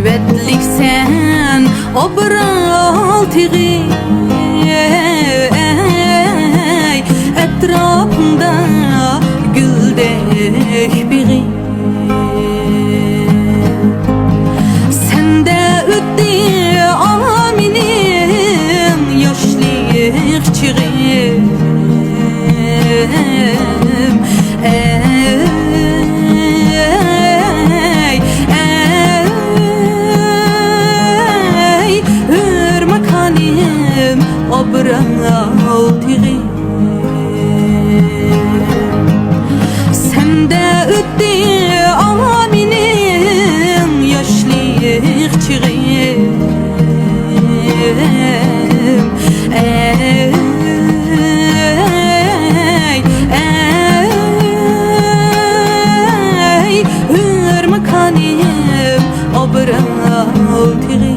Kuvvetlik sen obral tiği, etrafında güldek biri. Sende ötti aminim yaşlık çığım. Obral tiği, sende ötti aminim yaşlık çığım. Hürmekanim obral tiği.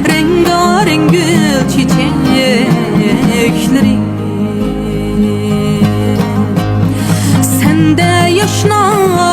Rengarenk gül çiçekleri, sende yaşlar